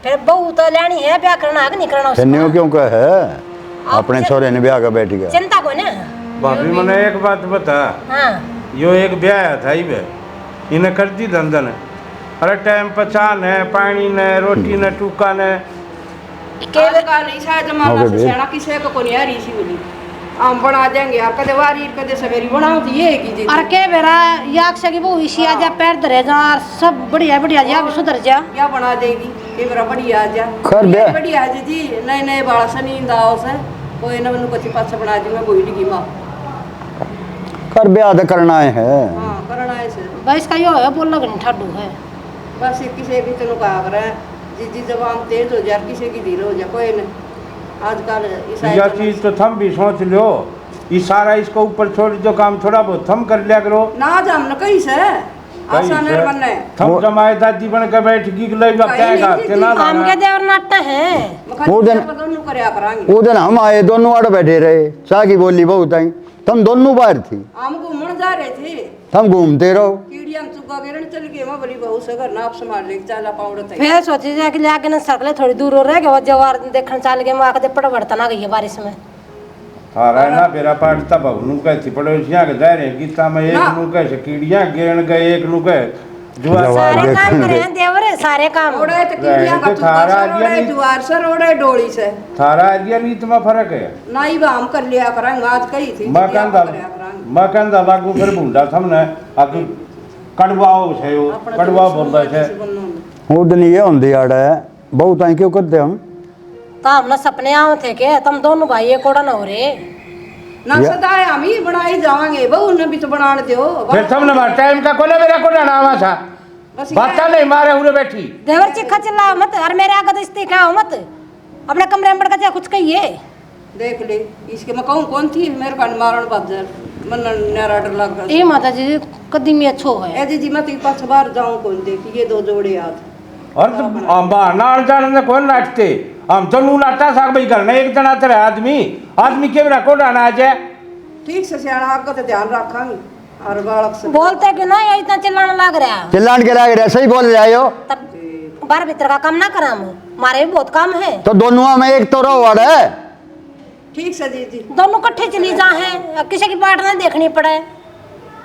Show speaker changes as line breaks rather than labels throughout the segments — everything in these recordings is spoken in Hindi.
फिर बहू तो लेनी है, ब्याह करना है कि नहीं करना
छन्नियों क्यों कह है अपने छोरे ने ब्याह का बैठ गया।
चिंता को ना
भाभी मैंने एक बात बता।
हाँ
यो एक ब्याह था ही बे इन्हें कर दी धंधन अरे टाइम पहचान है पानी ने रोटी ने टूका ने
का नहीं शायद जमाना से सेना किसे को नहीं आ रही सी बोली हम बना देंगे यार कदे वारी कदे सवेरी बनाओ तो ये की
और के बेरा याक्ष की बहू इसी आजा पैर धरे जा सब बढ़िया बढ़िया जा भी सुधर जा
क्या बना देगी के मेरा बढ़िया आ जा
खैर ब्याह
बढ़िया जी जी नए नए बाड़ा से नींद आओ से कोई ना मनु कच्ची पास बना दी मैं कोई नहीं की मां
कर ब्याह तो करना है
हां करना है से
बस का यो है बोल लगन ठाडू है
बस किसी भी तेनु का कर जी जी जबान तेज हो जा किसी की धीरे हो जा कोई ना आजकल
यह चीज तो थम भी सोच लो ये सारा इसको ऊपर छोड़ जो काम थोड़ा बहुत थम कर लिया करो
ना जाम न कहीं से आसान है बनने
थम जमाए दादी बन के बैठ गई ले क्या तेना
आम के देवर नाटना है
वो दिन
दोनों करया करांगे
वो दिन हम आए दोनों आड़ बैठे रहे सा की बोली बहुत आई तुम दोनों बाहर थी
हम घूमने जा रहे थे
तुम घूमते रहो
कीड़ियां चुका के चल गए मैं बड़ी बहू से घर नाप संभाल ले चला पाउडर थे
फिर सोची जा कि लेके न सकले थोड़ी दूर हो रह गए जवार देखन चल गए मां के पड़ बढ़ता ना गई बारिश में
थारा ना बेरा पाट तब नु कहती पड़ोसियां के जा रहे गीता में एक नु कह कीड़ियां गेण गए एक नु कह जुआ
सारे काम करे हैं देवर सारे काम
ओड़े तो कीड़ियां का थारा दिया जुआर से ओड़े डोली से
थारा दिया नीत में फर्क है
नहीं बा हम कर लिया करेंगे आज कही थी
मैं कहंदा लागू फिर भूंडा थमने आके कड़वाओ छे कड़वा बोलदा छे
वो दिन ये होंदी आड़ है बहुत आई क्यों करते हम
तो हम ना सपने आव थे के तुम दोनों भाई एक कोड़ा न हो रे
ना सदाए हम ही बनाई जावांगे बहू ने भी तो बनाने दो
फिर थमने मार टाइम का कोला मेरा कोड़ा नावा था बात नहीं मारे उरे बैठी
देवर चिखा चिल्ला मत और मेरे आगे दस्ती का हो मत अपने कमरे में बढ़ के कुछ कहिए
देख ले इसके मैं कहूं कौन थी मेरे कान मारण बाजार मन नरा डर लग
ए माता जी कदमी अच्छो है
ए जी मैं तो पास बाहर जाऊं कौन देखी ये दो जोड़े हाथ
और तो हम बाहर जाने कौन नाटते हम तो नू नाटा साग भाई करना एक जना तेरे आदमी के मेरा कोड़ा ना आ जाए
ठीक से सियाना आगे तो ध्यान रखांगे और बालक से
बोलते कि नहीं इतना चिल्लाने लग रहा
चिल्लान के लाग रहे सही बोल रहे हो
तब बाहर भीतर का काम ना करा मारे भी बहुत काम है
तो दोनों में एक तो रहो वाड़ है
ठीक से जी जी
दोनों इकट्ठे चली जा है किसी की बाट ना देखनी पड़े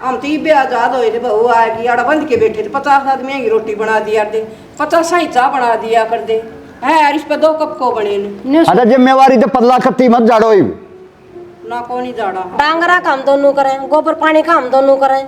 हम तो ये आजाद होए थे बहू आएगी आड़ा बंद के बैठे थे 50 आदमी की रोटी बना दिया दे 50 ही चाह बना दिया कर दे है यार इस पे 2 कप को बने ने
अरे जिम्मेवारी तो पतला खत्ती मत जाड़ो ही
ना कौन ही जाड़ा
डांगरा का हम दोनों करें गोबर पानी का हम दोनों करें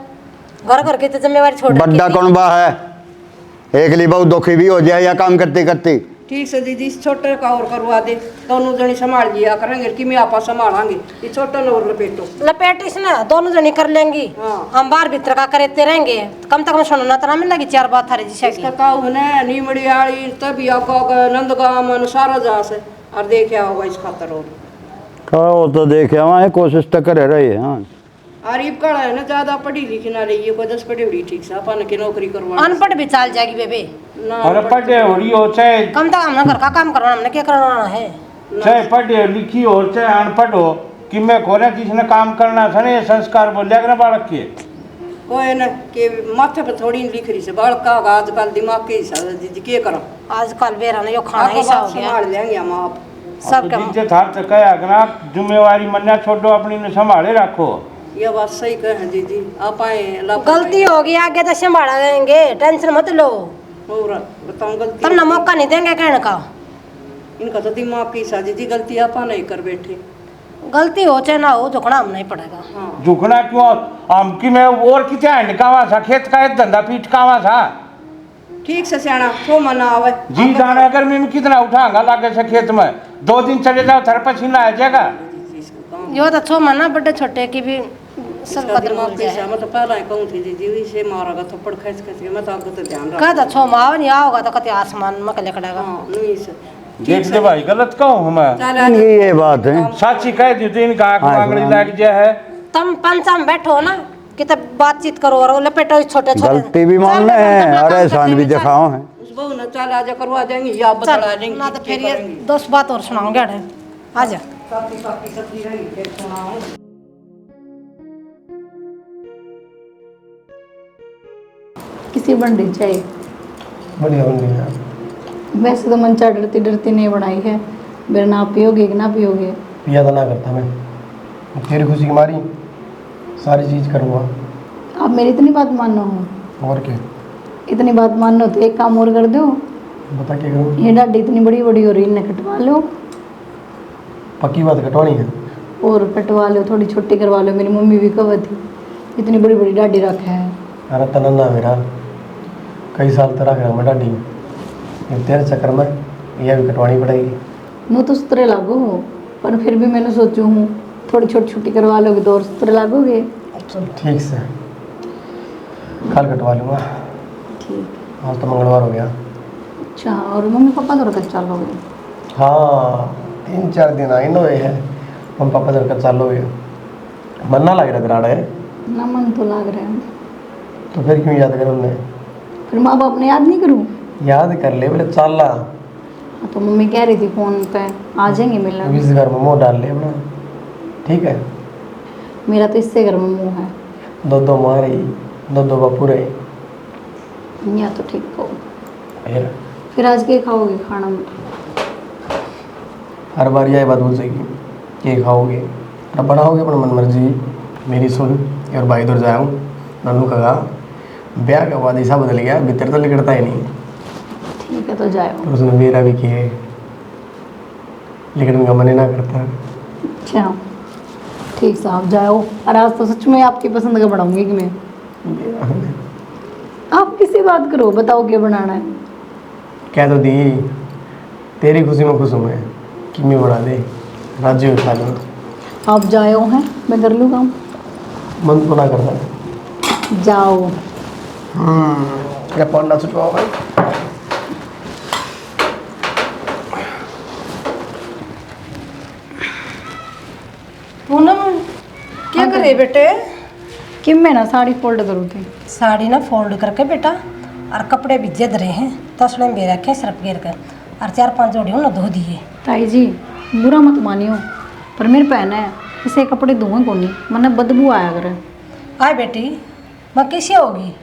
घर घर की तो जिम्मेवारी छोड़
बड्डा कौन बा है एक ली बहुत दुखी भी हो जाए या काम करते करते
ठीक से दीदी इस छोटे का और करवा दे दोनों जने संभाल लिया करेंगे कि मैं आपा संभालांगे ये छोटा न और लपेटो
लपेटिस ना दोनों जनी कर लेंगी
हाँ।
हम बाहर भीतर का करते रहेंगे कम तक सुनना तो ना मिल लगी 4 बात थारे जी
इसका काऊ ने नीमड़ी आड़ी तभी आपको नंदगाम मन सारा जा से और देखा होगा इस खातर और
कहो तो देखे वहाँ कोशिश तो करे रही हाँ
आरिफ का है ना ज्यादा पढ़ी लिखी ना रही है कोई 10 पढ़ी हुई ठीक से अपन की नौकरी करवा
अनपढ़ भी चाल जाएगी बेबे
ना
और पढ़े हो रही हो चाहे
कम तक हमने घर का काम करवाना हमने क्या करवाना है
चाहे पढ़े लिखी हो चाहे अनपढ़ हो कि मैं खोले किसी ने काम करना था ना संस्कार बोलिया कर बालक के
कोई ना के माथे पे थोड़ी लिख रही से बालका का आजकल दिमाग के हिसाब से दीदी के करो
आजकल बेरा ने यो खाना
आपको
ही सा
बात
हो गया
संभाल लेंगे हम आप
सब
तो जिज्जत हाथ तक कया करना जिम्मेवारी मन्ना छोड़ो अपनी ने संभाले रखो
ये बात सही कहे दीदी आप आए
गलती होगी आगे तो संभाला देंगे टेंशन मत लो
और बताऊं गलती
तुम ना मौका नहीं देंगे कहने का
इनका तो दिमाग की हिसाब दीदी गलती आप नहीं कर बैठे
गलती हो चाहे ना हो झुकना हम नहीं पड़ेगा
हाँ
झुकना क्यों हम कि मैं और कितना हैंड कावा था खेत का एक धंधा पीठ कावा था
ठीक से सियाना तो मना आवे
जी जाना अगर मैं कितना उठाऊंगा लागे से खेत में 2 दिन चले जाओ थर पसीना आ जाएगा
यो तो छो मना बड़े छोटे की भी सब
इसका
कदर
दिमाग
मिल
के
जाए
हिसाब तो पहला ही कहूं थी दीदी इसे मारागा थप्पड़ खींच खींच के मैं तो आगे तो ध्यान रख
कह तो छो माव नहीं आओगा तो कति आसमान में कले खड़ेगा
हां नहीं से
देख ले भाई गलत कहूँ मैं
चल
ये बात है
साची कह दी तो इनका आंख मांगड़ी लग जाए है
तुम पंचा में बैठो ना कि तब बातचीत करो और लपेटो इस छोटे छोटे
गलती भी मानना है और एहसान भी दिखाओ है
उस बहू ने चल आजा करवा देंगे या बता देंगे
ना तो फिर ये 10 बात और सुनाऊंगे अरे आजा
काफी काफी सब्जी रही फिर सुनाऊं
किसी बंडी चाहिए
बढ़िया बढ़िया
वैसे तो मन चाह डरती डरती नहीं बनाई है, मेरा ना पियोगे कि ना पियोगे।
पिया तो ना करता मैं, तेरी खुशी की मारी सारी चीज़ करूँगा।
आप मेरी इतनी बात मानो हो,
और क्या?
इतनी बात मानो तो एक काम और कर दो,
बता क्या करूँ?
ये डाडी इतनी बड़ी बड़ी हो रही है, इन्हें कटवा लो।
पक्की बात कटवानी है?
और कटवा लो, थोड़ी छोटी करवा लो। मेरी मम्मी भी कब थी, इतनी बड़ी बड़ी डाडी रखा है।
अरे तनन्ना मेरा कई साल तक रख रहा मैं डाडी, तेरे चक्कर में यह भी कटवानी पड़ेगी।
मुँह तो सुतरे लागो, पर फिर भी मैंने सोचू हूँ थोड़ी छोटी छोटी करवा लोगे तो और सुतरे लागोगे।
चल ठीक से, कल कटवा लूँगा।
ठीक।
आज तो मंगलवार हो गया।
अच्छा, और मम्मी पापा तो कब चलोगे?
हाँ 3-4 दिन आई हुए है, हम पापा जब चालोगे। मन ना लग रहा तेरा है
ना, मन तो लग रहा है।
तो फिर क्यों याद कर उन्हें?
फिर माँ बाप ने याद नहीं करूँ?
याद कर ले बोले चल ला।
तो मम्मी कह रही थी फोन पे आ जाएंगे मिलने।
इस घर में मुँह डाल ले अपना, ठीक है?
मेरा तो इससे घर में मुँह है।
दो मारे, दो बापू रहे।
या तो ठीक हो।
फिर
आज के खाओगे खाना में?
हर बार यही बात बोल सकी कि खाओगे, अब बनाओगे अपना मन मर्जी। मेरी सुन, और भाई दूर जाऊँ ननू कहा ब्याह के बाद ऐसा बदल गया, भीतर तो निकलता ही नहीं।
ठीक है तो जाओ।
तो उसने मेरा भी किए, लेकिन उनका मन ही ना करता।
अच्छा ठीक साहब जाओ। और आज तो सच में आपकी पसंद का बनाऊंगी कि मैं। आप किसी बात करो, बताओ क्या बनाना है।
कह तो दी, तेरी खुशी में खुश हूँ मैं कि मैं बना दे, राजी हो खा लूँ।
आप जाओ हैं, मैं कर लूँ काम।
मन तो ना करता।
जाओ।
क्या पढ़ना छुटवाओ भाई।
पूनम क्या करे बेटे?
कि मैं ना साड़ी फोल्ड करूँ थी।
साड़ी ना फोल्ड करके बेटा, और कपड़े भी जिद रहे हैं, तसड़े में रखे सिर्फ गिर कर, और 4-5 जोड़ी ना धो दिए।
ताई जी बुरा मत मानियो, पर मेरे पहन है इसे कपड़े धोए को नहीं, मैंने बदबू आया करे।
आए बेटी, मैं कैसे होगी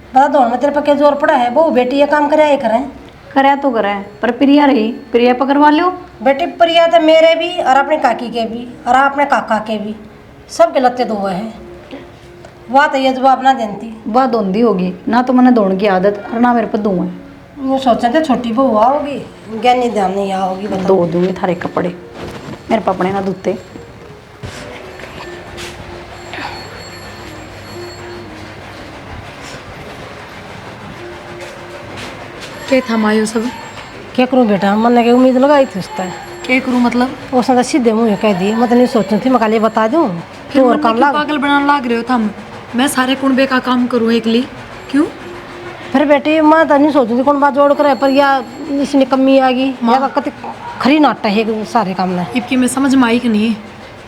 बता दो में, तेरे पर क्या जोर पड़ा है? बहू बेटी ये काम करे करें।
करे तो करे, पर प्रिया रही, प्रिया पकड़वा लो।
बेटी प्रिया तो मेरे भी और अपने काकी के भी और अपने काका के भी सबके लत्ते धोए हैं। वह तो ये जवाब ना देती।
वह धोंदी होगी ना, तो मैंने धोने की आदत और ना मेरे पर धुआं।
वो सोचे थे छोटी बहू आओगी, ज्ञानी ध्यान नहीं आओगी।
धो दूंगी थारे कपड़े, मेरे पापड़े ना धोते। क्या था मायो सब?
क्या करूँ बेटा, मन ने उम्मीद लगाई थी उसका।
क्या करूँ मतलब?
उसने तो सीधे मुँह कह दी, मैं तो नहीं सोची थी, मैं खाली बता दूँ
फिर
और काम लाग।
पागल बनाने लाग रहे हो तुम। मैं सारे कुंबे का काम करूँ एकली, क्यों?
फिर बेटी मैं तो नहीं सोची थी कौन बात जोड़ कर, पर या इसने कमी आ गई या कति खरी नाटा है सारे काम में।
इबकी में समझ में आई कि नहीं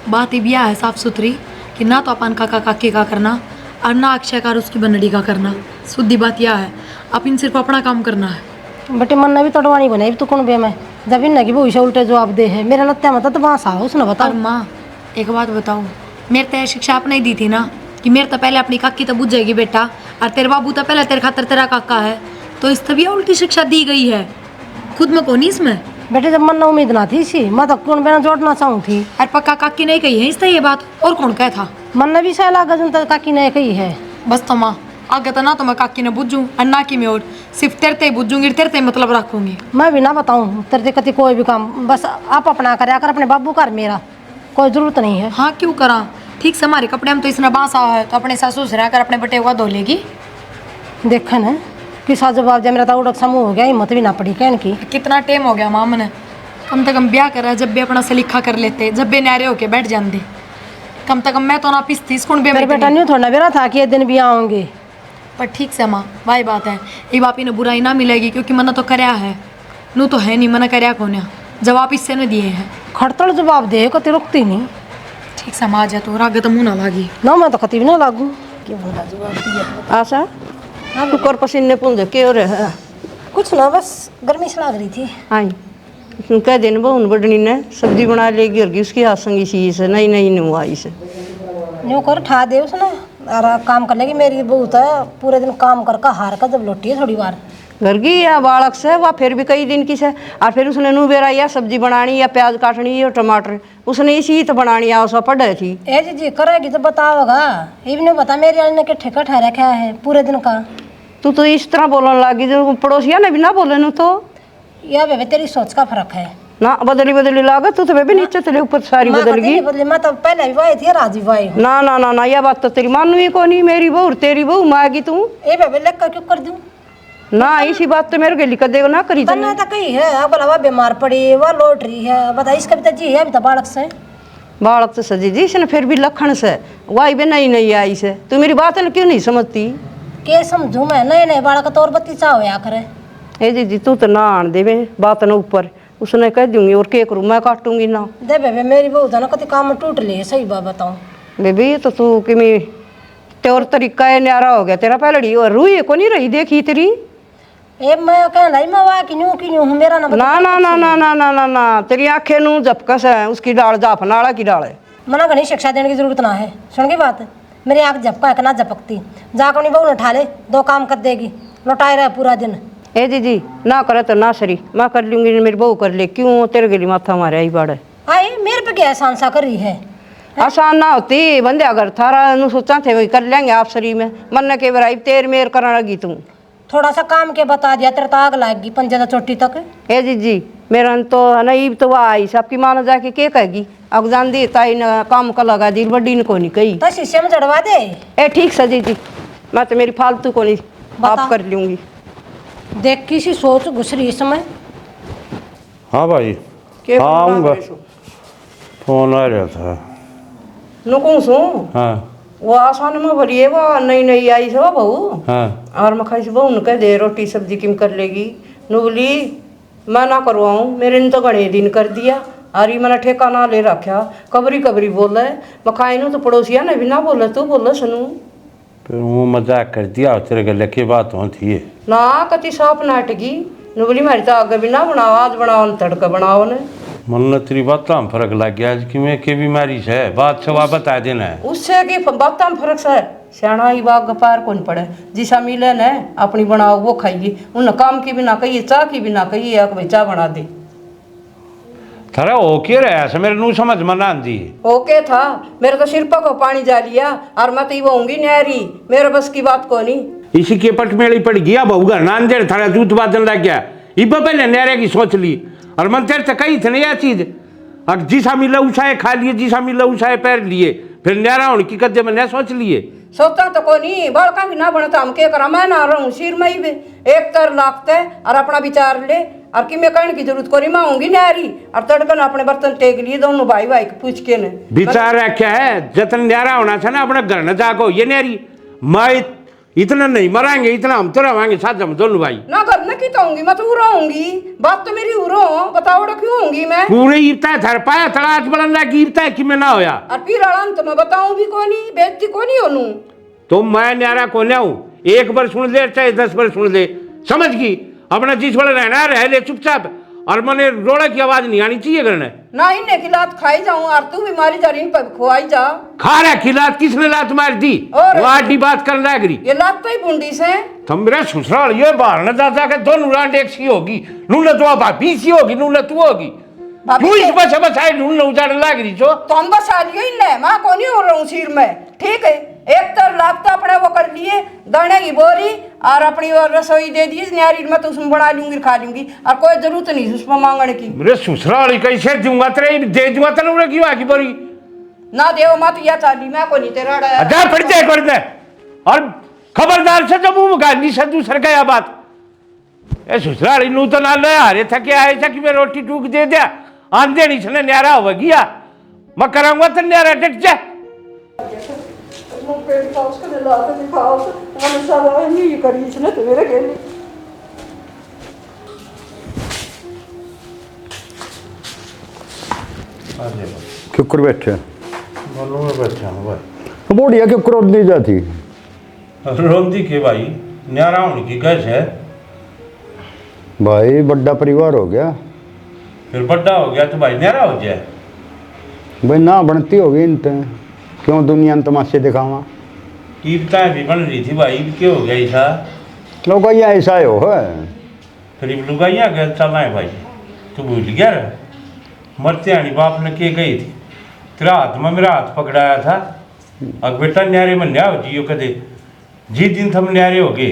बात? ये बिया है साफ सुथरी कि ना तो अपन काका काके का करना और ना अक्षय कार उसकी बनड़ी का करना। शुद्धि बात यह है, अपन सिर्फ अपना काम करना है।
बेटे मन ने भी तोड़वानी बनाई तू कौन बे में, जब इन कि वो इसे उल्टे जवाब दे है मेरा लगता है मतलब तो वहाँ आओ उसने बता।
और माँ एक बात बताओ, मेरे तो शिक्षा आपने ही दी थी ना कि मेरे तो पहले अपनी काकी तो बुझ जाएगी बेटा, और तेरे बाबू तो पहले तेरे खातर तेरा काका है, तो इस तभी उल्टी शिक्षा दी गई है। खुद में कौन इसमें?
बेटे जब मन ने उम्मीद ना थी सी, मैं तो कौन बेना जोड़ना चाहूँ थी।
और पक्का काकी नहीं कही है इस ये बात, और कौन कहा था?
मन ने भी सह लागा जन तक काकी ने कही है।
बस तो माँ आगे तो ना तो मैं काकी ने बुझूँ और ना कि मैं और सिर्फ तेरे ते बुझूंगी, तेरे ते मतलब रखूंगी।
मैं भी ना बताऊँ तेरे कति कोई भी काम, बस आप अपना कर अपने बाबू कर, मेरा कोई जरूरत नहीं है।
हाँ क्यों करा? ठीक से हमारे कपड़े में तो इसने बांसा है, तो अपने सासू से रहकर अपने बटे हुआ धो लेगी।
देखन है किसा जवाब जब मेरा तो उड़क समूह हो गया, हिम्मत भी ना पड़ी कहन की।
कितना टाइम हो गया माँ मैंने, कम से कम ब्याह करा जब भी अपना सलीखा कर लेते, जब भी न्यारे होके बैठ जाते, कम से कम मैं तो ना पिसती इसको
मेरे बेटा नहीं थोड़ा बेरा था कि ये दिन भी आऊँगे।
पर ठीक से माँ वही बात है, ये बापी ने बुराई ना मिलेगी क्योंकि मना तो करया है, नू तो है नहीं, मना करया कौन जवाब इससे न दिए हैं।
खड़तड़ जवाब दे कति रुकती नहीं।
ठीक से माँ जा तो राग तो मुँह ना लागी
ना मैं तो कति भी ना लागू।
आशा तू कर पसीने पुंज के हो रहा?
कुछ ना बस गर्मी से लग रही थी।
आई कह दिन बहुन बड़नी ने सब्जी बना लेगी और उसकी हाथ संगी सी से नहीं नहीं नहीं आई से
यूँ कर ठा दे उसने और काम कर लेगी। मेरी बहू तो पूरे दिन काम कर हार का जब लौटी है थोड़ी बार
घर की या बालक से वह फिर भी कई दिन की से, और फिर उसने नू बेरा या सब्जी बनानी या प्याज काटनी या टमाटर, उसने इसी तो बनानी आ उसका पढ़े थी।
ए जी करेगी तो बताओगा, ये भी नहीं बता मेरी आज ने के ठेका ठहरा क्या है पूरे दिन का।
तू तो इस तरह बोलने लगी जो पड़ोसिया ने भी ना बोले नू तो।
या बेबे तेरी सोच का फर्क है।
ना बदली लागत तू तो बेबे नीचे चले ऊपर सारी
माँ
बदल
कहती
गई।
नहीं बदली, मैं तो पहले भी वाई थी राजी वाई हूँ।
ना ना ना ना यह बात तो तेरी मानू ही को नहीं, मेरी बहू तेरी बहू मांगी तू।
ए बेबे लेख क्यों कर दूँ
ना इसी बात तो मेरे के लिख देगा ना करी
तन्ने तो कही है अब बोला वह बीमार पड़ी वह लौट रही है, बता इसका भी तो जी है अभी तो बालक से।
बालक तो सजी जी इसने फिर भी लखन से वाई भी नहीं आई से, तू मेरी बात क्यों नहीं समझती।
के समझू मैं, नए नए बालक तो और बत्ती चाहो या करे।
ए जी तू तो ना आन देवे बात न ऊपर, उसने कह दूंगी और के करूँ मैं काटूंगी ना।
दे बेबे मेरी बहू था ना कति काम में टूट ली है, सही बात बताऊँ
बेबी ये तो तू कि तेर तरीका है न्यारा हो गया तेरा पहलड़ी और रूई को नहीं रही देखी तेरी।
ए मैं कह रही मैं वाह की न्यू हूँ मेरा ना
ना ना ना ना ना ना ना ना तेरी आंखें नू झपकस है उसकी डाल जाफ नाला की डाल है।
मना घनी शिक्षा देने की जरूरत ना है, सुन की बात मेरी आँख झपका है ना झपकती, जाकर नहीं बहू ने उठा ले 2 काम कर देगी, लौटाए रहे पूरा दिन।
ए जी ना करे तो ना सरी मैं कर लूंगी, मेरी बहू कर ले क्यों तेरे गली माथा मारे आई बाड़े।
आई मेरे पे क्या एहसान सा कर रही है।
आसान ना होती बंदे अगर थारा नु सोचा थे वही कर लेंगे आप सरी में, मन के बराई तेर मेर करने लगी तू।
थोड़ा सा काम के बता दिया तेरे तो आग लाएगी पंजे चोटी तक।
ए जी मेरा तो नहीं तो वह आई सबकी मानो जाके के कहेगी अब जान दी ताई ने काम का लगा दी बड्डी ने को नहीं कही
तो शीशे में चढ़वा दे।
ए ठीक सजी जी मैं तो मेरी फालतू को नहीं
बता।
आप कर लूंगी।
देख किसी सोच घुस रही इस समय।
हाँ भाई
के
हाँ आऊँगा, फोन आ रहा था।
नुकू सू
हाँ
वो आसान में भरी है वो नई आई से वो बहू
हाँ
और मैं खाई से बहू ने कह दे रोटी सब्जी किम कर लेगी, नुबली मैं ना करवाऊँ मेरे ने तो घने दिन कर दिया और ये मैंने ठेका ना ले रखा कबरी बोले मैं खाई नू तो पड़ोसिया ने भी ना बोले तू बोले सुनू
फिर वो मजाक कर दिया और तेरे गले की बात होती है
ना कति साफ नाटकी नुबली मारी तो आगे भी ना बनाओ आज बनाओ तड़का बनाओ ने
मन ने तेरी बात में फर्क लग गया आज कि मैं के बीमारी से बात से बता देना है
उससे की बात में फर्क है सियाणा ही बाग पार कौन पड़े जिसा मिले न अपनी बनाओ वो खाइए उन काम की भी ना कहिए चाह की भी ना कहिए भाई चाह बना दे
थारा ओके रहा ऐसा मेरे नू समझ में ना आंदी।
ओके था मेरे तो सिर पर को पानी जा लिया और मैं तो वो होंगी नहरी मेरे बस की बात को नहीं
इसी के पट मेली पड़ गया बहुगा नांदेड़ थारा जूत बादन लग गया इब पहले नहरे की सोच ली और मन तेरे से कही थे ना यह चीज अब जिसा मिला उसाए खा लिए जिसा मिला उसाए पैर लिए फिर न्यारा होने की कदे में न सोच लिए
सोचता तो को नहीं बड़का भी ना बनता हम के करा मैं ना रहूँ सिर में ही एक तर लागते और अपना विचार ले और कि मैं कहने की जरूरत को नहीं मैं आऊंगी नहरी और तड़कन अपने बर्तन टेक लिए दोनों भाई भाई पूछ के ने
विचार रखा है जतन न्यारा होना था ना अपने घर न जाको ये नहरी मैं इतना नहीं मराएंगे इतना हम तो रवाएंगे साथ हम दोनों भाई
ना घर में की तो होंगी मैं तो उरो होंगी बात तो मेरी उरो बताओ क्यों होंगी मैं
पूरे ईरता है थर पाया तड़ाच बलन लगी ईरता है कि मैं ना होया
और फिर अड़ंत मैं बताऊं भी कोनी बेइज्जती कोनी होनू
तो मैं न्यारा को न हूं एक बार सुन ले चाहे 10 बार सुन ले समझ गई अपना जिस वाले रहना रह ले चुपचाप और मने रोड़ा की आवाज नहीं आनी चाहिए करने
ना इन्हें की लात खाई जाऊं और तू भी मारी जा रही पर खुआई जा
खा रहा खिलात किसने लात मार दी
और-
वाटी बात कर लग रही
ये लात तो ही बूंदी से
तुम मेरा ससुराल ये बाहर न जा के दोनों रांड एक सी होगी नूने तो भाभी सी होगी नूने तू होगी
भाभी
तू इस
के-
बस बसाए नूने उजाड़ लग रही जो
तो हम बस आ लियो इनले माँ को नहीं हो रहा हूँ सिर में ठीक है एक तर लापता अपने वो कर लिए दाने की बोरी और अपनी और रसोई दे दी न्यारी में तो उसमें बना लूंगी खा लूंगी और कोई जरूरत नहीं उसमें मांगने की
मेरे ससुराल कैसे दूंगा तेरे दे दूंगा तेरे उरे क्यों आकी बोरी
ना देव मत या चाली मैं को नहीं तेरा अड़ा
जा पड़ जाए कर दे और खबरदार से जब मुंह गाली से दूसरे का यह बात ए ससुराल नू तो ना ले हारे था क्या ऐसा कि मैं रोटी टूक दे दिया आंधे नहीं सने न्यारा हो गया मैं कराऊंगा तो न्यारा डट जा
पेट का उसका दिला के दिखाओ मैंने सब नहीं करी इसने तो मेरे गेली
क्यों बैठे
बोलो मैं बैठा हूँ भाई
बोढ़िया क्यों क्रोध दी जाती
रोंदी के भाई न्यारा होने की गैस है
भाई बड़ा परिवार हो गया
फिर बड़ा हो गया तो भाई न्यारा हो जाए
भाई ना बनती होगी इन ते क्यों दुनिया में तमाशे दिखावा
कीमताएं भी बन रही थी भाई क्यों हो गया ऐसा
लोग यहाँ ऐसा ही हो है।
गरीब लुगाइया गए चलना है भाई, तू भूल गया रे। मरते आनी बाप ने के गई थी, तेरा हाथ में मेरा हाथ पकड़ाया था। अब बेटा न्यारे में न्या हो जियो कदे, जिस दिन तुम न्यारे हो गए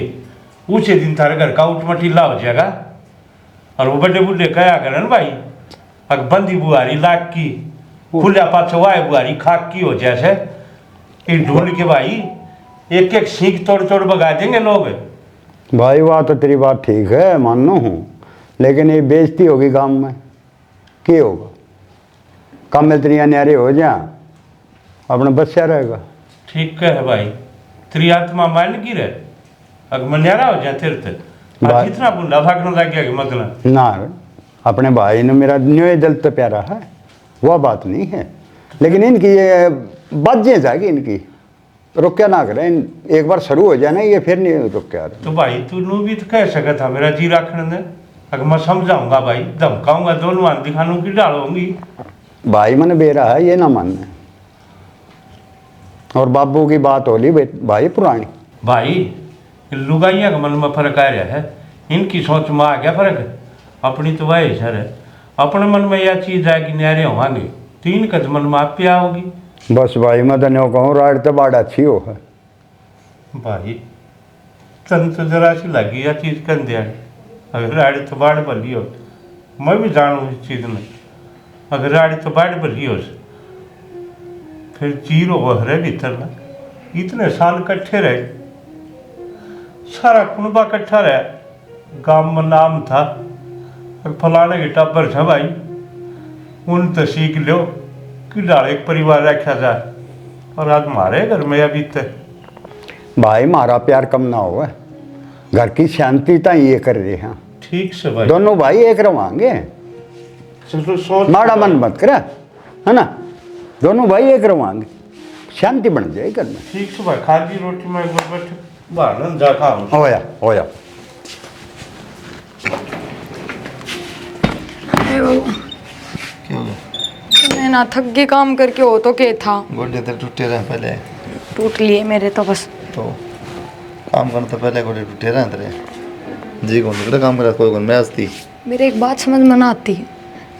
उसी दिन थारे घर का उठ मटीला हो जाएगा। और वो बड़े बूढ़े कहा करे ना भाई, अग बंदी बुआरी लाख की खुला पाछवाए बुआरी खाक की हो जैसे इन ढूंढ के भाई एक एक सीख तोड़ तोड़ भगा देंगे लोग।
भाई वह तो तेरी बात ठीक है, मानो हूँ, लेकिन ये बेइज्जती होगी गांव में, क्या होगा? काम में तेरी न्यारे हो जा, अपना बच्चा रहेगा।
ठीक है भाई, तेरी आत्मा मान की रहे, अगर मैं न्यारा हो जाए तेरे तक
भाई-
कितना बुंडा भागने लग गया कि मतलब
ना अपने भाई ने मेरा न्योय दिल तो प्यारा है, वह बात नहीं है, लेकिन इनकी ये बाजें जाएगी, इनकी रुक्या ना करें। एक बार शुरू हो जाए ना ये फिर नहीं रुक्या।
तो भाई तू नू भी तो कह सका था मेरा जी रखने दे, अगर मैं समझाऊंगा भाई, धमकाऊंगा, दोनों आंधी खानों की डालूंगी।
भाई मैंने बेरा है, ये ना मानने। और बाबू की बात होली भाई पुरानी।
भाई लुगाइया के मन में फर्क आ रहा है, इनकी सोच में आ गया फर्क। अपनी तो वही सर है, अपने मन में यह चीज़ है कि न्यारे होंगे, तीन कद मन में आप पे आओगी।
बस भाई मैं तो नहीं कहूँ, राड तो बाढ़ अच्छी हो है।
भाई तन तो जरा सी लगी यह चीज़ कर दिया, अगर राड़ी तो बाढ़ भली हो, मैं भी जानूँ इस चीज़ में, अगर राड़ी तो बाढ़ भली हो फिर जीरो हो रहे भीतर ना, इतने साल इकट्ठे रहे, सारा कुनबा इकट्ठा रहा, गांव में नाम था फलाने के टब्बर था भाई, उन तो सीख लो कि डाल एक परिवार रखा जाए, और आज हमारे घर में अभी तक
भाई मारा प्यार कम ना हो, घर की शांति तो ये कर रहे हैं।
ठीक से भाई,
दोनों भाई एक रवांगे,
सोच
माड़ा मन मत करे, है ना? दोनों भाई एक रवांगे, शांति बन जाए घर में।
ठीक से भाई, खाली रोटी में एक बार बैठ बाहर जा खाऊं।
होया होया।
क्यों
मैं ना थक गई काम करके, हो तो क्या था,
गोडे तो टूटे रहे पहले,
टूट लिए मेरे तो बस।
तो काम करने तो पहले गोडे टूटे रहे तेरे। जी कौन निकले काम करा, कोई कौन मैं हंसती।
मेरे एक बात समझ में ना आती है,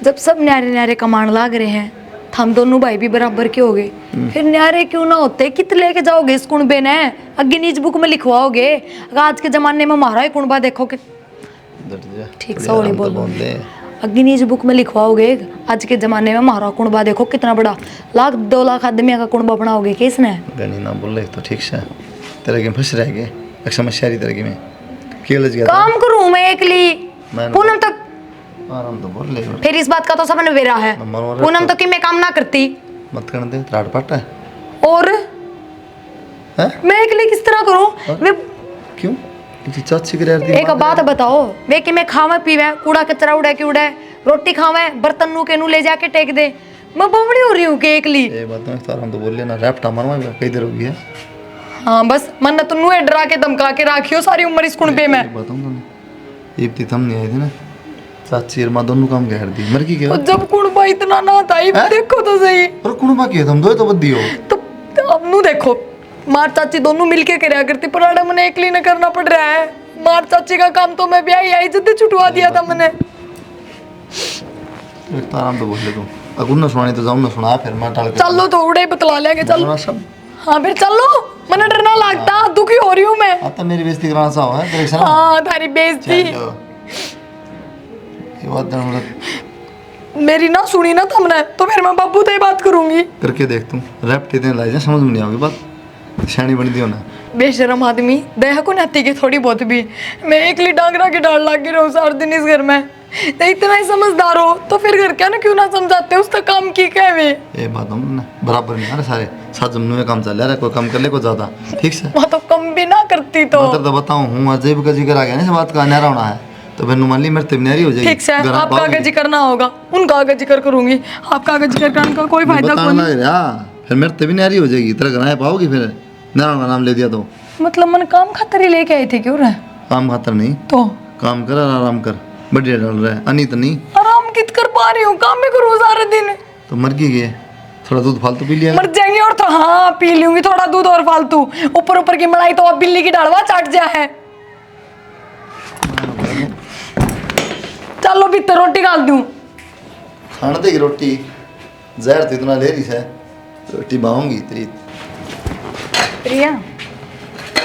जब सब न्यारे न्यारे कमांड लाग रहे हैं, तो हम दोनों भाई भी बराबर के हो गए, फिर न्यारे क्यों ना होते? कित लेके जाओगे इस कुणबे ने? अगे नीच बुक में लिखवाओगे? अगर आज के जमाने में हमारा ही कुणबा देखो कि ठीक से होली बोलो, अगे नीच बुक में लिखवाओगे? आज के जमाने में हमारा कुणबा देखो कितना बड़ा, लाख 2 लाख आदमी का कुणबा बनाओगे किसने?
गनी ना बोल तो ठीक से तेरे के फंस रह गए, एक समस्या रही तेरे की में क्या लज गया
काम करूं मैं एकली,
मैं-
पूनम तक
आराम तो बोल ले
फिर इस बात का तो समझ मेरा है,
मनोरथ
पूनम तो कि मैं काम ना करती,
मत करने दे, त्राट पाट है
और
हैं?
मैं एकली किस तरह करूं? वे
क्यों तुझे चाची करे यार दी
एक बात बताओ, वे कि मैं खावे पीवे, कूड़ा कचरा उड़े के उड़े, रोटी खावे, बर्तन नू के नू ले जाके टेक दे, मैं बमड़ी हो रही हूँ कि एकली?
ये बात में तो आराम तो बोल लेना, रैप्टा मारवा कई देर हो गई है।
हाँ बस मन तो नू डरा के धमका के राखियो सारी उम्र इस कुणबे में।
बताऊं तुम्हें ये थम नहीं आई थी ना, चाची और माँ दोनों काम कर दी, मर की क्या
और जब कुणबा इतना ना था, ये देखो तो सही,
और कुणबा की तुम दो तो बद्दी हो।
तो अब नू देखो, मार चाची दोनों मिलके करया करती, पर आड़ा मने एकली न करना पड़ रहा है। मार चाची का काम तो मैं ब्याह आई जल्दी छुटवा दिया था मैंने।
एक तो आराम तो बोल ले तू, अगर ना सुनानी तो जाऊँ ना सुना, फिर मैं टाल के
चलो तो उड़े बतला लेंगे, चलो।
सब
हाँ फिर चलो, मने डर ना लगता, दुखी हो रही हूँ मैं।
आता मेरी बेइज्जती कराना सा है तेरे से ना।
हाँ थारी बेइज्जती
चलो। ये बात ना
मेरी ना सुनी ना तुमने, तो फिर मैं बाबू से ही बात करूंगी।
करके देख तू, रैप टेते लाई जा, समझ में नहीं आओगी बात, शानी बन दियो ना।
बेशरम आदमी, दया को नाती की थोड़ी बहुत भी, मैं एकली डांगरा की डाल लाग रहा हूँ सारा दिन इस घर में, तो इतना ही समझदार हो तो फिर घर क्या ना क्यों ना समझाते उसका काम की क्या है?
ये बात हम ना बराबर नहीं आ रहे सारे साथ जमने में काम चल रहा है, कोई कम कर ले कोई ज्यादा, ठीक से
मैं तो कम भी ना करती तो।
मतलब तो बताऊं हूँ अजैब का जिक्र आ गया ना, इस बात का न्यारा होना है तो फिर नुमान ली मेरे तिबनेरी हो जाएगी।
ठीक से
घर
आप
पाओगी।
कागज जिक्र ना होगा, उन कागज जिक्र करूंगी, आप कागज जिक्र करने का कोई फायदा
बताना
कोई
लग रहा, फिर मेरे तिबनेरी हो जाएगी, तेरा घर आए पाओगी फिर नारा का नाम ले दिया तो।
मतलब मन काम खातर ही लेके आई थी क्यों रे?
काम खातर नहीं,
तो
काम कर और आराम कर, बढ़िया डाल रहा है अनित नहीं
आराम कित कर पा रही हूँ, काम भी करूँ सारे दिन।
तो मर की गए, थोड़ा दूध फालतू पी लिया।
मर जाएंगे और तो हाँ पी लूंगी थोड़ा दूध और फालतू, ऊपर ऊपर की मलाई तो अब बिल्ली की डालवा चाट जा है। चलो भी तो रोटी डाल दूं।
खाने देगी रोटी, जहर तो इतना ले रही है, रोटी बाऊंगी तेरी।
प्रिया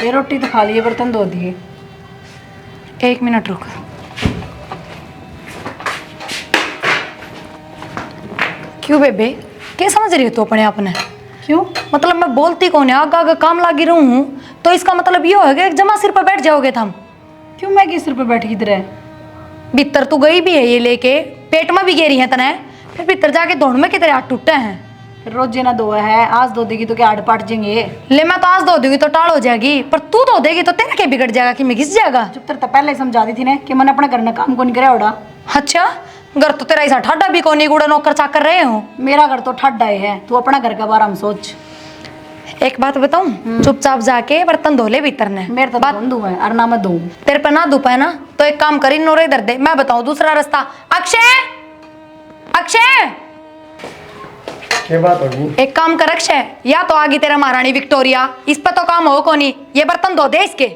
ये रोटी तो खा लिए, बर्तन धो दिए। 1 मिनट रुक। क्यों बेबे, क्या समझ रही हो तू अपने आप ने? क्यों मतलब मैं बोलती कौन है, आगे आगे काम लागी रहूं हूँ, तो इसका मतलब ये होगा कि जमा सिर पर बैठ जाओगे तुम। क्यों मैं किस सिर पर बैठ की तरह? भीतर तू गई भी है ये लेके, पेट में भी गेरी है तने, फिर भीतर जाके दौड़ में कितने हाथ टूटे हैं। रोज ना धोआ है, आज धो देगी तो क्या हाथ पाट जाएंगे? ले मैं तो आज धो दूंगी तो टाल हो जाएगी, पर तू धो देगी तो तेरा क्या बिगड़ जाएगा कि मैं घिस जाएगा?
चुप तर तो पहले ही समझा दी थी ने कि मैंने अपने घर में काम को नहीं कराया उड़ा।
अच्छा घर तो तेरा ऐसा ठाडा भी कोनी, गुड़ा नौकर चाकर रहे हो।
मेरा घर तो ठड्डा है, तू अपना घर के बारे में सोच।
एक बात बताऊं, चुपचाप जाके बर्तन धो ले भीतर ने।
मेरे तो
बात
बंधु है और ना मैं दूं।
तेरे पे ना धुपा है ना, तो एक काम करी, नोरे इधर दे, मैं बताऊं दूसरा रास्ता। अक्षय अक्षय
क्या बात होगी?
एक काम कर अक्षय, या तो आगे तेरा महारानी विक्टोरिया, इस पे तो काम हो कोनी, ये बर्तन धो दे इसके।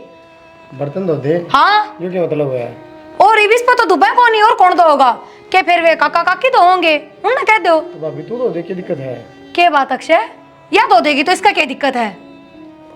बर्तन धो दे?
हाँ
ये क्या मतलब है?
और इस पे तो धुपा कोनी, और कौन धोगा? के फिर वे काका काकी धोंगे, उन्हें कह दो।
तो भाभी तू धो दे, क्या दिक्कत है?
क्या बात अक्षय, या धो देगी तो इसका क्या दिक्कत है?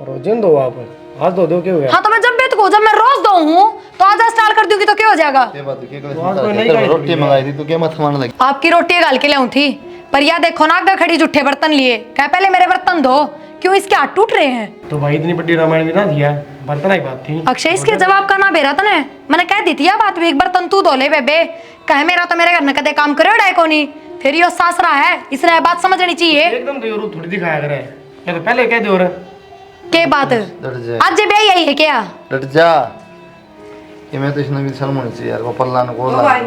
रोजन दो आप, आज धो दो, क्या हो गया?
हाँ तो मैं जब भी तो जब मैं रोज धोऊं हूँ तो आज स्टार्ट कर दूंगी तो क्या हो जाएगा?
क्या बात है, क्या
तो आज कोई नहीं खाई
रोटी मंगाई थी, तू क्या मत खाने लगी?
आपकी रोटी गाल के लाऊं थी, पर या देखो ना आगे खड़ी जूठे बर्तन लिए, कह पहले मेरे बर्तन धो, क्यों इसके हाथ टूट रहे हैं?
तो भाई इतनी बड़ी रामायण में ना दिया, बर्तन की बात थी।
अक्षय इसके जवाब का ना बेरा तने, मैंने कह दी थी या बात भी, एक बर्तन तू धो ले बेबे, कहे मेरा तो मेरे घर में कदे काम करे डाय को नहीं, फिर यो सासरा है, इसने बात समझनी चाहिए।
एकदम तो ये थोड़ी दिखाया करे, ये तो पहले कह दे। और
के बात
डट जा,
आज भी यही है क्या?
डट जा, कि मैं तो इसने भी शर्म होनी चाहिए यार, वो पल्ला ने बोला।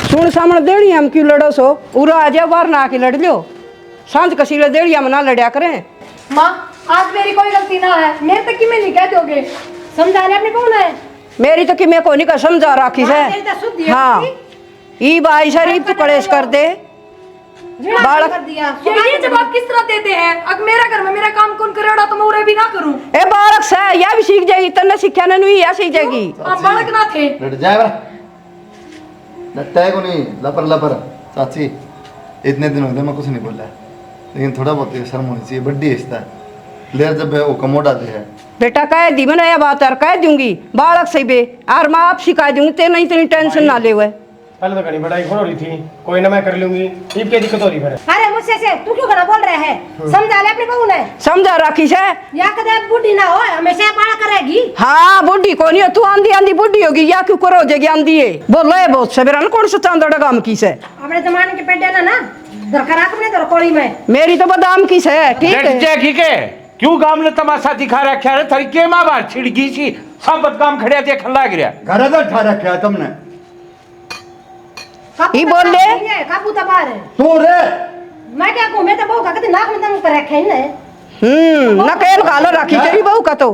सुन सामने देड़ी हम क्यों लड़ो सो, उरा आ जा बाहर ना आके लड़ लो, सांझ कसीले देड़ी हम ना लड़या करें।
माँ आज मेरी कोई गलती ना है, मेरे तक की मैं नहीं कह दोगे, समझा रहे अपने कौन है?
मेरी तो कि मैं कोनी का समझा राखी
हाँ, तेरी तो शुद्ध
है।
है।
हाँ ई बाई शरीफ तू कलेश कर दे।
बालक
बालक-
कर दिया।
ये जवाब किस तरह देते हैं? अगर मेरा घर में मेरा काम कौन करेगा तो मैं उरे भी ना करूं।
ए बालक से या भी सीख जाएगी, तन्ने सीखा नहीं या सीख जाएगी।
आप बालक ना थे।
डट जाए बरा, डटता है को नहीं, लपर लपर। चाची इतने दिन हो गए मैं कुछ नहीं बोला, लेकिन थोड़ा बहुत शर्म होनी चाहिए, बड्डी हिस्सा लेर जब वो कमोडा दे है।
बेटा कह दी मैंने यह बात और कह दूंगी, बालक से बे और मैं आप सिखा दूंगी, ते नहीं इतनी टेंशन ना ले। हुए
पहले तो घनी बड़ाई हो रही थी, कोई ना मैं कर लूंगी, ठीक क्या दिक्कत हो रही है?
अरे मुझसे से तू क्यों गला बोल रहे है? समझा ले अपने कौन है?
समझा राखी से।
या कदे बुढ़ी ना हो, हमेशा बड़ा करेगी।
हाँ बुढ़ी को नहीं, तू आंधी आंधी बुढ़ी होगी या क्यों करो जाएगी आंधी है। बोलो है बहुत सवेरा कौन सा चांदड़ा काम की से,
अपने जमाने के पेटे ना दरकार अपने दर कोड़ी में।
मेरी तो बादाम की से। ठीक
डट
है
जा ठीक है, क्यों गाम ने तमाशा दिखा रखा है? तरीके मां बाहर छिड़गी सी, सब बदकाम खड़े देखने लग गया।
घर तो ठा रखा है तुमने।
ही बोल ले।
काबू तबार है
तू रे
मैं क्या कहूं, मैं तो बहु का कहते नाक में दम कर रखे है ना।
नकेल घालो राखी तेरी बहू का तो,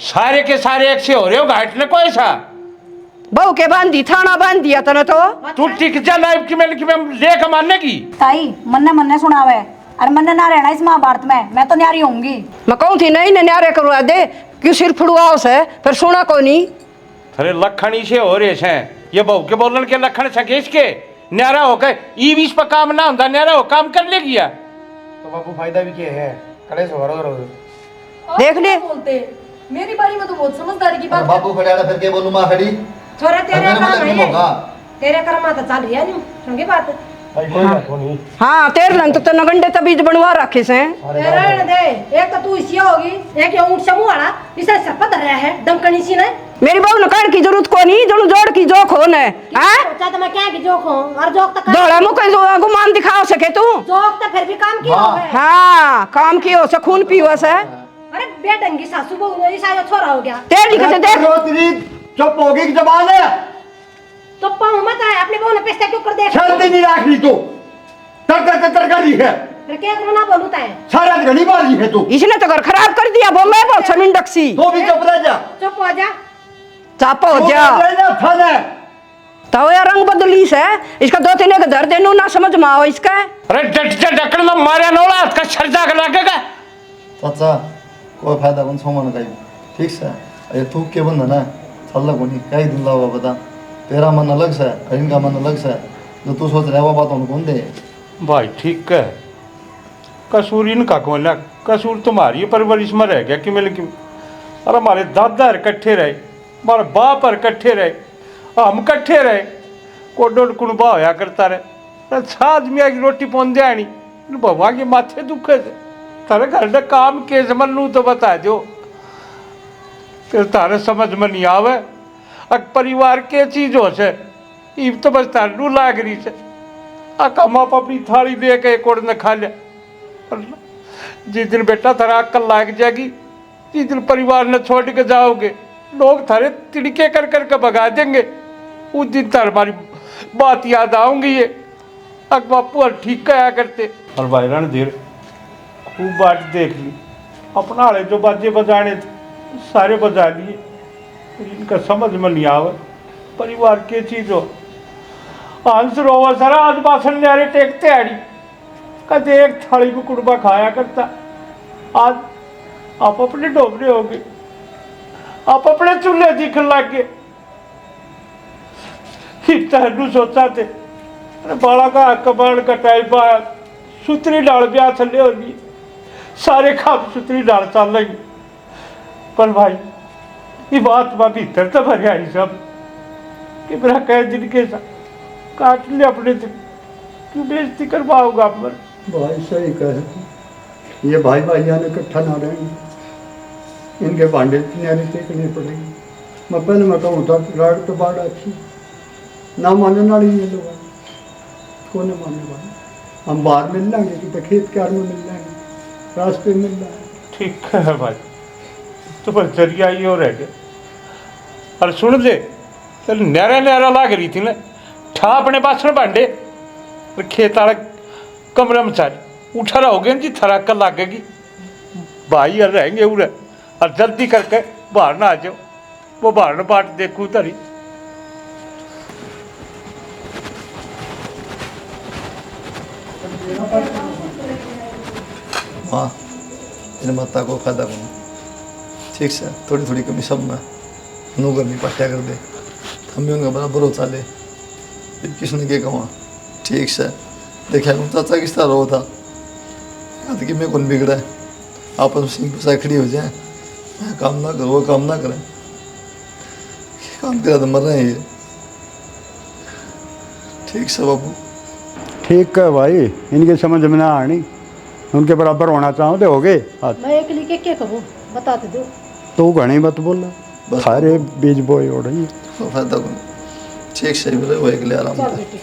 सारे के सारे एक से हो रहे हो घाट ने कोई सा।
बहू के बांधी थाना बांध दिया तने तो।
तू टिक जा लाइफ की मैं लेकर मानने की।
ताई मन्ने मन्ने सुनावे और मन्ने ना रहना इस महाभारत में, मैं तो न्यारी होंगी।
मैं कहूँ थी नहीं न्यारे करवा दे, क्यों सिर फुड़वाओ से फिर सुना को नहीं।
अरे लखनी से हो रहे हैं ये बहू के बोलन के लखन सके इसके न्यारा होकर ई बीस पर काम ना होता, न्यारा हो काम कर ले गया।
तो बाबू फायदा भी क्या है, कलेश हो रहा रोज।
देख ले
बोलते मेरी बारी में तो बहुत समझदारी की बात है।
बाबू खड़ा फिर के बोलूं मां खड़ी
छोरे तेरे
मेरे
काम
मतलब
है,
होगा।
तेरे कर्मा तो चल रही है न्यू संगी बात।
भाई कोई बात नहीं।
हाँ तेरे लंग तो तने गंडे तबीज बनवा रखे से।
रहने दे, एक तो तू इसी होगी, एक ये ऊंट समूह वाला इसे शपथ रहा है दमकनी सी ने।
मेरी बहू ने कहने की जरूरत को नहीं, जो जोड़ की जोख हो ने। हैं
सोचा तो मैं क्या की जोक हूं, और जोक तो
दौड़ा मुके जो गुमान दिखा सके तू।
जोक तो फिर भी काम की हो है।
हाँ काम की हो से खून पीवा से।
अरे बेटंगी सासू बहू ईसा जो छोरा हो गया
तेरी के देख
तेरी चुप होगी कि जबान है,
तो पाऊं मत है अपनी बहू ने पिस्ता क्यों कर देख।
शर्ती नहीं रखनी तू, तरकारी है,
फिर क्या करूं ना बोलूं ताए।
सारा घनी बाजी है तू।
इसने तो घर खराब कर दिया, बोल रहे बहुत समिंडक सी।
तो भी चुप रह जा,
चुप हो जा।
चाप हो
तू
जा
रह जा थाने।
तो यार रंग बदली से इसका 2-3 एक धर देनू ना समझ में आओ इसका।
अरे डट जा डकड़ में मारे नोड़ा का छर्जा कर लगेगा।
चाचा कोई फायदा कौन सोमन का ठीक से ये थूक के बंद ना चल को नहीं कई दिन लाओ बता तेरा मन अलग सा है और इनका मन अलग सा है। जो तू सोच रहा है वो बात उनको कौन दे।
भाई ठीक है, कसूर इनका कौन है? कसूर तुम्हारी परवरिश में रह गया कि मिल कि अरे हमारे दादा इकट्ठे रहे, हमारे बाप इकट्ठे रहे, हम इकट्ठे रहे, कोडोड कुणबा होया करता रहे। साज मियाँ की रोटी पौन दिया नहीं भगवान के माथे दुखे से तारे घर में काम के समझ लूँ तो बता दो, फिर तारे समझ में नहीं आवे परिवार के चीज हो से इब तो बस तारू लाग रही से हम आप अपनी थाली दे के एक और ने खा लिया। और जिस दिन बेटा थारा अक्ल लाग जाएगी, जिस दिन परिवार ने छोड़ के जाओगे, लोग थारे तिड़के कर कर के भगा देंगे, उस दिन तार हमारी बात याद आऊंगी। ये अक बापू और ठीक कहा करते। और भाई रणधीर खूब बात देख ली, अपना वाले जो बाजे बजाने थे सारे बजा लिए, इनका समझ में नहीं आवे परिवार के चीज हो। हंस रोवा सारा आज बासन न्यारे टेकते आड़ी कदे एक थाली में कुड़बा खाया करता, आज आप अपने डोबरे हो गए, आप अपने चूल्हे दिखने लग गए। इतना सोचा थे बाला का कबाड़ कटाई पाया सुतरी डाल ब्याह थले हो गई, सारे खाप सुतरी डाल चल रही। पर भाई ये बात बा भीतर तो भर आई सब कि मेरा कह दिन के साथ काट ले अपने दिन, क्यों बेइज्जती करवाओगा आप पर?
भाई सही कहे, ये भाई भाइयां ने इकट्ठा ना रहेंगे, इनके भांडे न्यारी टेकने पड़ेंगे। मैं पहले मैं कहूँ था राड तो बाढ़ अच्छी ना मानने वाली ये लोग कौन मानने वाले। हम बाहर मिल लेंगे कि तो खेत क्यार में मिल लेंगे, रास्ते मिल रहा है।
ठीक है भाई, तो पर जरिया ही हो रह गया। और सुन दे चल न्यारा न्यारा लाग रही थी ना, ठा अपने बासण भांडे खेत वाला कमरे में चाली उठा रहोगे जी थरा कर लागेगी। भाई यार रहेंगे उरे और जल्दी करके बाहर ना आ जाओ, वो बाहर न बाट देखू तरी।
हाँ इन माता को खादा को ठीक से थोड़ी थोड़ी कमी सब में नू गर्मी पट्टिया कर दे, हम भी उनका बराबर हो चाले। फिर किसने क्या कहा ठीक से देखा चाचा किस तरह रो था याद कि मैं कौन बिगड़ा है, आपस में सिंह पसा खड़ी हो जाए, मैं काम ना करूँ वो काम ना करें, काम करा तो मर रहे हैं ये। ठीक से बाबू
ठीक है भाई, इनके समझ में ना आनी, उनके बराबर होना चाहो तो हो गए।
मैं एक लिखे क्या कहूँ बताते दो।
तू घनी मत बोल, सारे बीज बोए उड़ रही है।
फायदा कौन ठीक से बोले वो एक ले आराम
चल बेटी।